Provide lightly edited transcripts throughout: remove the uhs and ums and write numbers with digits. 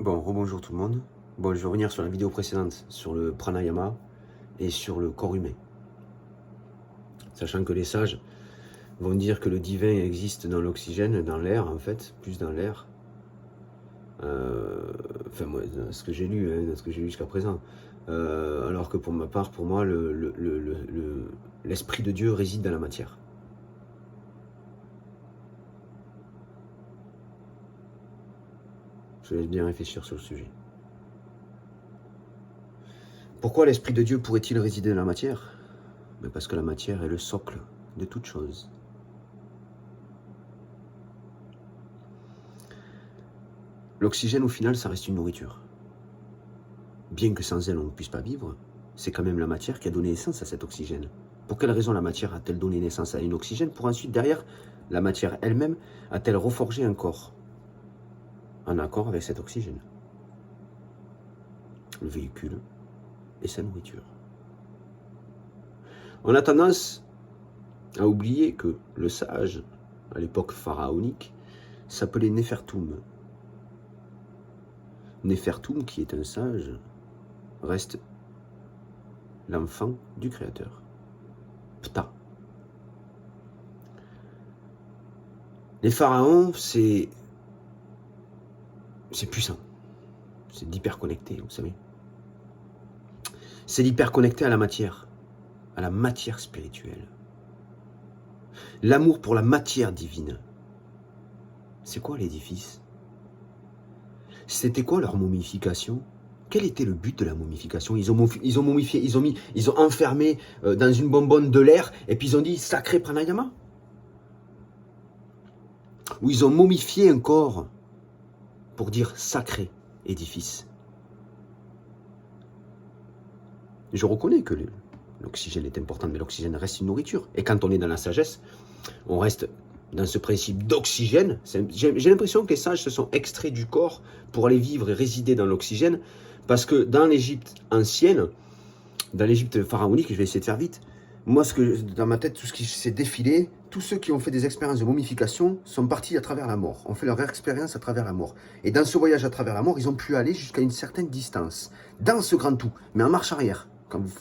Bon, rebonjour tout le monde. Bon, je vais revenir sur la vidéo précédente, sur le pranayama et sur le corps humain. Sachant que les sages vont dire que le divin existe dans l'oxygène, dans l'air en fait, plus dans l'air. Enfin, moi, dans ce que j'ai lu, dans ce que j'ai lu jusqu'à présent. Alors que pour ma part, pour moi, l'esprit de Dieu réside dans la matière. Je laisse bien réfléchir sur le sujet. Pourquoi l'Esprit de Dieu pourrait-il résider dans la matière? Parce que la matière est le socle de toute chose. L'oxygène, au final, ça reste une nourriture. Bien que sans elle, on ne puisse pas vivre, c'est quand même la matière qui a donné naissance à cet oxygène. Pour quelle raison la matière a-t-elle donné naissance à un oxygène? Pour ensuite, derrière, la matière elle-même a-t-elle reforgé un corps en accord avec cet oxygène? Le véhicule et sa nourriture. On a tendance à oublier que le sage, à l'époque pharaonique, s'appelait Néfertum. Néfertum, qui est un sage, reste l'enfant du Créateur. Ptah. Les pharaons, c'est puissant. C'est d'hyper connecté, vous savez. C'est d'hyper connecté à la matière spirituelle. L'amour pour la matière divine. C'est quoi l'édifice? C'était quoi leur momification? Quel était le but de la momification? Ils ont momifié, ils ont enfermé dans une bonbonne de l'air et puis ils ont dit sacré pranayama? Ou ils ont momifié un corps pour dire sacré édifice? Je reconnais que l'oxygène est important, mais l'oxygène reste une nourriture. Et quand on est dans la sagesse, on reste dans ce principe d'oxygène. J'ai l'impression que les sages se sont extraits du corps pour aller vivre et résider dans l'oxygène, parce que dans l'Égypte ancienne, dans l'Égypte pharaonique, je vais essayer de faire vite, moi, dans ma tête, tout ce qui s'est défilé, tous ceux qui ont fait des expériences de momification sont partis à travers la mort, ont fait leur expérience à travers la mort. Et dans ce voyage à travers la mort, ils ont pu aller jusqu'à une certaine distance, dans ce grand tout, mais en marche arrière.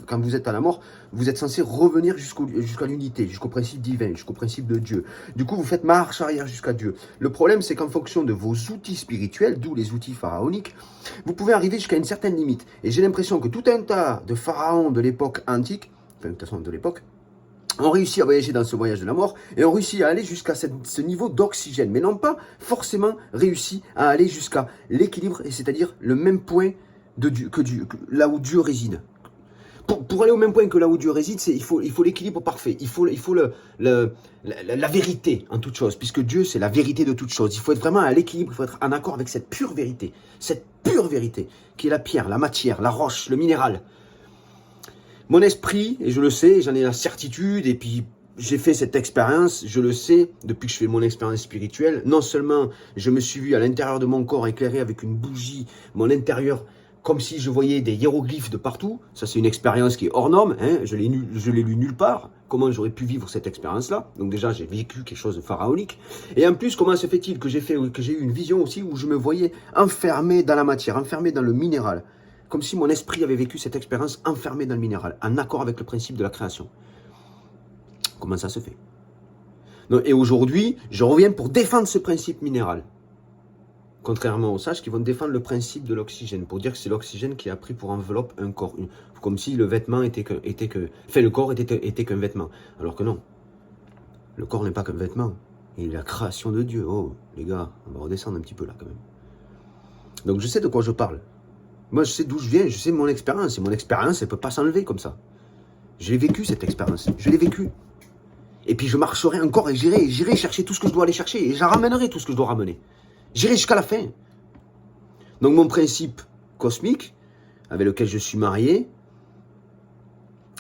Quand vous êtes à la mort, vous êtes censé revenir jusqu'à l'unité, jusqu'au principe divin, jusqu'au principe de Dieu. Du coup, vous faites marche arrière jusqu'à Dieu. Le problème, c'est qu'en fonction de vos outils spirituels, d'où les outils pharaoniques, vous pouvez arriver jusqu'à une certaine limite. Et j'ai l'impression que tout un tas de pharaons de l'époque antique, enfin, de toute façon de l'époque, ont réussi à voyager dans ce voyage de la mort et ont réussi à aller jusqu'à ce niveau d'oxygène, mais n'ont pas forcément réussi à aller jusqu'à l'équilibre, c'est-à-dire le même point de Dieu, là où Dieu réside. Pour aller au même point que là où Dieu réside, il faut l'équilibre parfait. Il faut la vérité en toute chose, puisque Dieu, c'est la vérité de toute chose. Il faut être vraiment à l'équilibre, il faut être en accord avec cette pure vérité, qui est la pierre, la matière, la roche, le minéral. Mon esprit, et je le sais, j'en ai la certitude, et puis j'ai fait cette expérience, je le sais, depuis que je fais mon expérience spirituelle. Non seulement je me suis vu à l'intérieur de mon corps éclairé avec une bougie, mon intérieur, comme si je voyais des hiéroglyphes de partout. Ça, c'est une expérience qui est hors norme, hein. Je l'ai lu nulle part. Comment j'aurais pu vivre cette expérience-là? Donc déjà, j'ai vécu quelque chose de pharaonique. Et en plus, comment se fait-il que j'ai eu une vision aussi où je me voyais enfermé dans la matière, enfermé dans le minéral, comme si mon esprit avait vécu cette expérience enfermé dans le minéral, en accord avec le principe de la création. Comment ça se fait? Et aujourd'hui, je reviens pour défendre ce principe minéral. Contrairement aux sages qui vont défendre le principe de l'oxygène, pour dire que c'est l'oxygène qui a pris pour enveloppe un corps. Comme si le vêtement le corps était qu'un vêtement. Alors que non. Le corps n'est pas qu'un vêtement. Il est la création de Dieu. Oh, les gars, on va redescendre un petit peu là quand même. Donc je sais de quoi je parle. Moi, je sais d'où je viens, je sais mon expérience. Et mon expérience, elle ne peut pas s'enlever comme ça. J'ai vécu cette expérience. Je l'ai vécue. Et puis je marcherai encore et j'irai chercher tout ce que je dois aller chercher. Et je ramènerai tout ce que je dois ramener. J'irai jusqu'à la fin. Donc mon principe cosmique, avec lequel je suis marié,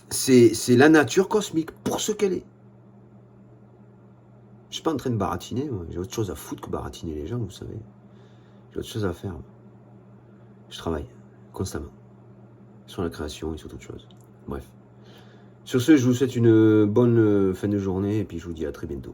c'est la nature cosmique, pour ce qu'elle est. Je ne suis pas en train de baratiner, j'ai autre chose à foutre que baratiner les gens, vous savez. J'ai autre chose à faire. Je travaille constamment sur la création et sur toute chose. Bref. Sur ce, je vous souhaite une bonne fin de journée et puis je vous dis à très bientôt.